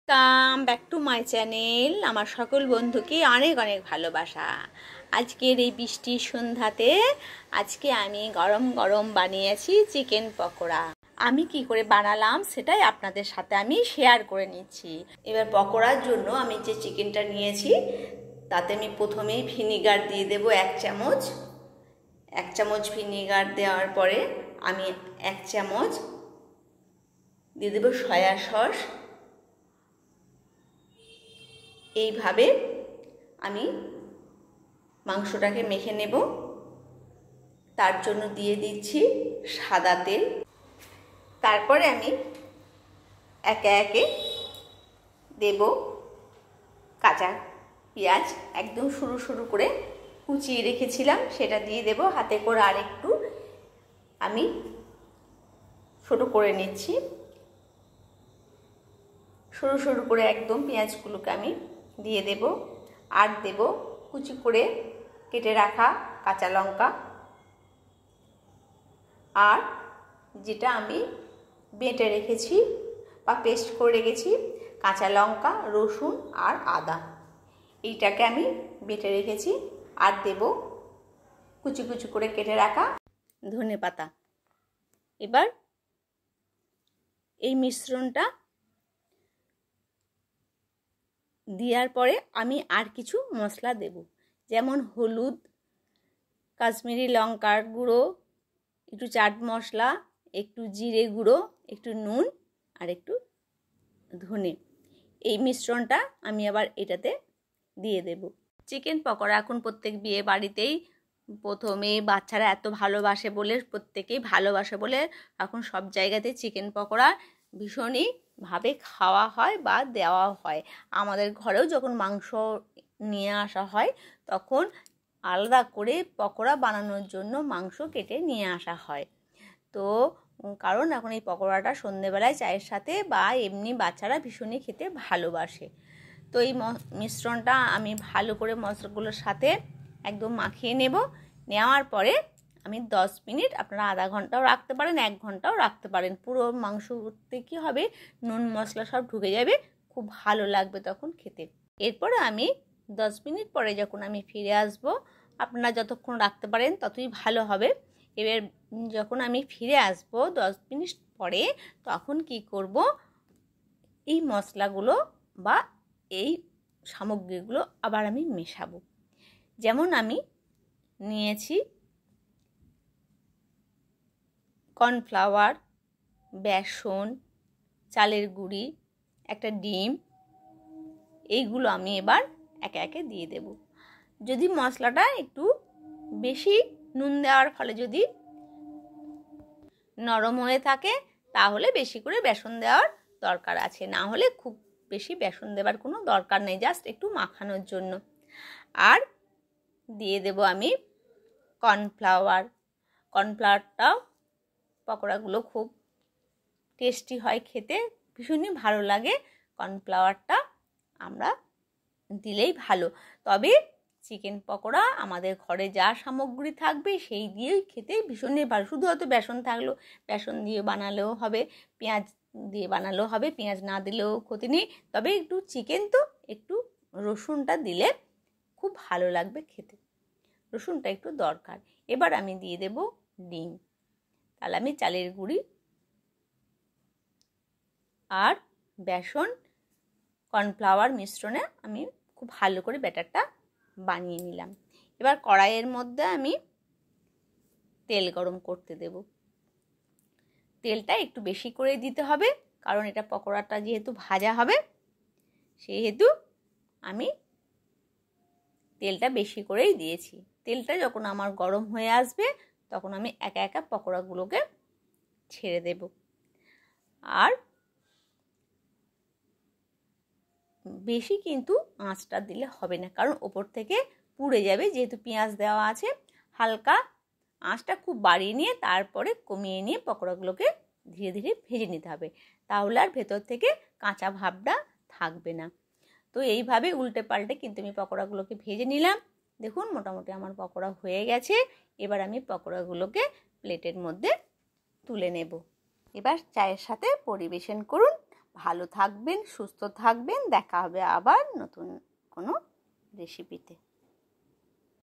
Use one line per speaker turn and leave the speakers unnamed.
Come back to my channel. আমার সকল বন্ধুকে অনেক অনেক ভালোবাসা। আজকের এই বৃষ্টির সন্ধ্যাতে আজকে আমি গরম গরম বানিয়েছি চিকেন পকোড়া। আমি কি করে বানালাম সেটাই আপনাদের সাথে আমি শেয়ার করে নিচ্ছি। এবার পকোড়ার জন্য আমি যে চিকেনটা নিয়েছি তাতে আমি প্রথমেই ভিনিগার দিয়ে দেব 1 চামচ। 1 চামচ ভিনিগার দেওয়ার পরে আমি 1 চামচ দিয়ে দেব সয়া সস। এইভাবে আমি মাংসটাকে মেখে নেব। তার জন্য দিয়ে দিচ্ছি সাদা তেল। তারপরে আমি একে একে দেব কাঁচা পেঁয়াজ, একদম সরু সরু করে কুচিয়ে রেখেছিলাম, সেটা দিয়ে দেব। হাতে করে আরেকটু আমি ছোট করে নিচ্ছি। সরু সরু করে একদম পেঁয়াজগুলোকে আমি দিয়ে দেব। আর দেব কুচি করে কেটে রাখা কাঁচা লঙ্কা, আর যেটা আমি বেটে রেখেছি বা পেস্ট করে রেখেছি কাঁচা লঙ্কা, রসুন আর আদা, এইটাকে আমি বেটে রেখেছি। আর দেব কুচি কুচি করে কেটে রাখা ধনেপাতা। এবার এই মিশ্রণটা দেওয়ার পরে আমি আর কিছু মশলা দেব, যেমন হলুদ, কাশ্মীরি লঙ্কার গুঁড়ো, একটু চাট মশলা, একটু জিরে গুঁড়ো, একটু নুন আর একটু ধনে। এই মিশ্রণটা আমি আবার এটাতে দিয়ে দেব। চিকেন পকোড়া এখন প্রত্যেক বিয়ে বাড়িতেই প্রথমে বাচ্চারা এত ভালোবাসে বলে, প্রত্যেকেই ভালোবাসে বলে এখন সব জায়গাতে চিকেন পকোড়া ভীষণই ভাবে খাওয়া হয় বা দেওয়া হয়। আমাদের ঘরেও যখন মাংস নিয়ে আসা হয় তখন আলাদা করে পকোড়া বানানোর জন্য মাংস কেটে নিয়ে আসা হয়। তো কারণ এখন এই পকোড়াটা সন্ধেবেলায় চায়ের সাথে বা এমনি বাচ্চারা ভীষণই খেতে ভালোবাসে। তো এই মিশ্রণটা আমি ভালো করে মশলাগুলোর সাথে একদম মাখিয়ে নেব। নেওয়ার পরে আমি 10 মিনিট, আপনারা আধা ঘন্টাও রাখতে পারেন, 1 ঘন্টাও রাখতে পারেন। পুরো মাংসতে কী হবে, নুন মশলা সব ঢুকে যাবে, খুব ভালো লাগবে তখন খেতে। এরপরে আমি 10 মিনিট পরে যখন আমি ফিরে আসব, আপনারা যতক্ষণ রাখতে পারেন ততই ভালো হবে। এবার যখন আমি ফিরে আসব 10 মিনিট পরে, তখন কি করব, এই মশলাগুলো বা এই সামগ্রীগুলো আবার আমি মেশাবো। যেমন আমি নিয়েছি কর্নফ্লাওয়ার, বেসন, চালের গুঁড়ি, একটা ডিম, এইগুলো আমি এবার একে একে দিয়ে দেব। যদি মশলাটা একটু বেশি নুন দেওয়ার ফলে যদি নরম হয়ে থাকে তাহলে বেশি করে বেসন দেওয়ার দরকার আছে, না হলে খুব বেশি বেসন দেওয়ার কোনো দরকার নেই, জাস্ট একটু মাখানোর জন্য। আর দিয়ে দেব আমি কর্নফ্লাওয়ারটাও পকোড়াগুলো খুব টেস্টি হয় খেতে, ভীষণই ভালো লাগে। কর্নফ্লাওয়ারটা আমরা দিলেই ভালো। তবে চিকেন পকোড়া আমাদের ঘরে যা সামগ্রী থাকবে সেই দিয়েই খেতে ভীষণই ভালো। শুধু হয়তো বেসন থাকলো, বেসন দিয়ে বানালেও হবে, পেঁয়াজ দিয়ে বানালেও হবে, পেঁয়াজ না দিলেও ক্ষতি নেই। তবে একটু চিকেন তো একটু রসুনটা দিলে খুব ভালো লাগবে খেতে, রসুনটা একটু দরকার। এবার আমি দিয়ে দেব ডিম। তাহলে আমি চালের গুঁড়ি আর বেসন কর্নফ্লাওয়ার মিশ্রণে আমি খুব ভালো করে ব্যাটারটা বানিয়ে নিলাম। এবার কড়াইয়ের মধ্যে আমি তেল গরম করতে দেব। তেলটা একটু বেশি করে দিতে হবে, কারণ এটা পকোড়াটা যেহেতু ভাজা হবে সেহেতু আমি তেলটা বেশি করেই দিয়েছি। তেলটা যখন আমার গরম হয়ে আসবে তখন আমি একা একা পকোড়াগুলোকে ছেড়ে দেব। আর বেশি কিন্তু আঁচটা দিলে হবে না, কারণ ওপর থেকে পুড়ে যাবে, যেহেতু পেঁয়াজ দেওয়া আছে। হালকা আঁচটা খুব বাড়িয়ে নিয়ে তারপরে কমিয়ে নিয়ে পকোড়াগুলোকে ধীরে ধীরে ভেজে নিতে হবে, তাহলে আর ভেতর থেকে কাঁচা ভাবটা থাকবে না। তো এইভাবে উল্টে পাল্টে কিন্তু আমি পকোড়াগুলোকে ভেজে নিলাম। দেখুন মোটামুটি আমার পকোড়া হয়ে গেছে। এবার আমি পকোড়াগুলোকে প্লেটের মধ্যে তুলে নেব। এবার চায়ের সাথে পরিবেশন করুন। ভালো থাকবেন, সুস্থ থাকবেন। দেখা হবে আবার নতুন কোনো রেসিপিতে।